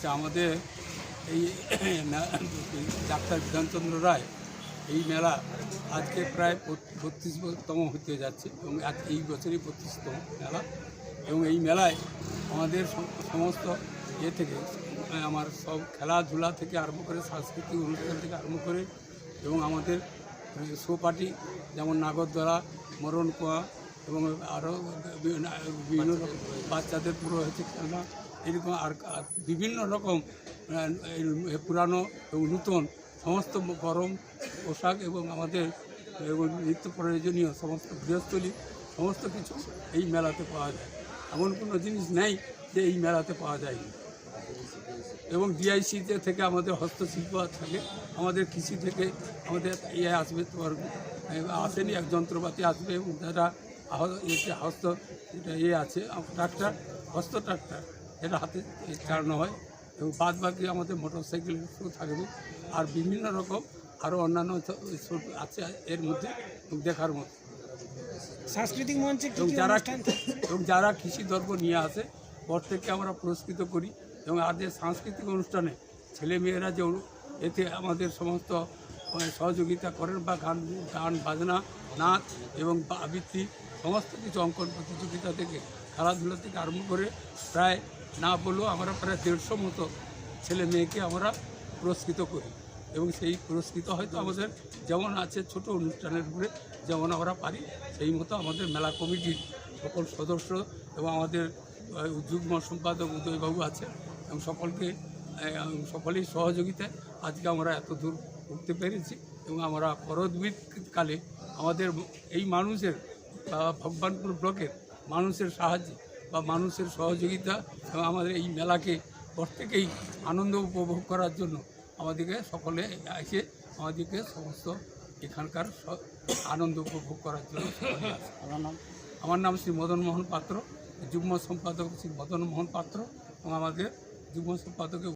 আচ্ছা, আমাদের এই ডাক্তার বিধানচন্দ্র রায় এই মেলা আজকে প্রায় 32তম হতে যাচ্ছে এবং আজ এই বছরই 32তম মেলা। এবং এই মেলায় আমাদের সমস্ত থেকে আমার সব খেলাধুলা থেকে আরম্ভ করে সাংস্কৃতিক অনুষ্ঠান থেকে আরম্ভ করে এবং আমাদের শো-পার্টি যেমন নাগরদোলা, মরণ কুয়া এবং আরও বিভিন্ন বাচ্চাদের পুরো হয়েছে খেলনা, এরকম আর বিভিন্ন রকম পুরানো এবং নূতন সমস্ত গরম পোশাক এবং আমাদের নিত্য প্রয়োজনীয় সমস্ত গৃহস্থলী সমস্ত কিছু এই মেলাতে পাওয়া যায়। এমন কোনো জিনিস নেই যে এই মেলাতে পাওয়া যায়নি। এবং ডিআইসিতে থেকে আমাদের হস্তশিল্প থাকে, আমাদের কৃষি থেকে আমাদের আসবে, তোমার আসেনি এক যন্ত্রপাতি আসবে এবং যারা হস্ত যেটা আছে ট্রাক্টর, হস্ত ট্রাক্টর, এটা হাতে চালানো হয় এবং বাদ বাকি আমাদের মোটর সাইকেল থাকবে। আর বিভিন্ন রকম আরও অন্যান্য আছে এর মধ্যে দেখার মতো। সাংস্কৃতিক মঞ্চে এবং যারা কৃষি দ্রব্য নিয়ে আসে প্রত্যেককে আমরা পুরস্কৃত করি এবং আজকে সাংস্কৃতিক অনুষ্ঠানে ছেলেমেয়েরা যে এতে আমাদের সমস্ত সহযোগিতা করেন বা গান বাজনা, নাচ এবং আবৃত্তি সমস্ত কিছু, অঙ্কন প্রতিযোগিতা থেকে খেলাধুলা থেকে আরম্ভ করে প্রায় না বললেও আমরা প্রায় 150 মতো ছেলে মেয়েকে আমরা পুরস্কৃত করি। এবং সেই পুরস্কৃত হয়তো আমাদের যেমন আছে ছোট অনুষ্ঠানের উপরে যেমন আমরা পারি সেই মতো আমাদের মেলা কমিটির সকল সদস্য এবং আমাদের যুগ্ম সম্পাদক উদয়বাবু আছে এবং সকলেই সহযোগিতায় আজকে আমরা এত দূর উঠতে পেরেছি। এবং আমরা পরবর্তীকালে আমাদের এই মানুষের ভগবানপুর ব্লকের মানুষের সাহায্যে বা মানুষের সহযোগিতা এবং আমাদের এই মেলাকে প্রত্যেকেই আনন্দ উপভোগ করার জন্য আমাদেরকে সকলে এসে আমাদেরকে সমস্ত এখানকার আনন্দ উপভোগ করার জন্য আমার নাম শ্রী মদন মোহন পাত্র, যুগ্ম সম্পাদক শ্রী মদন মোহন পাত্র এবং আমাদের যুগ্ম সম্পাদকের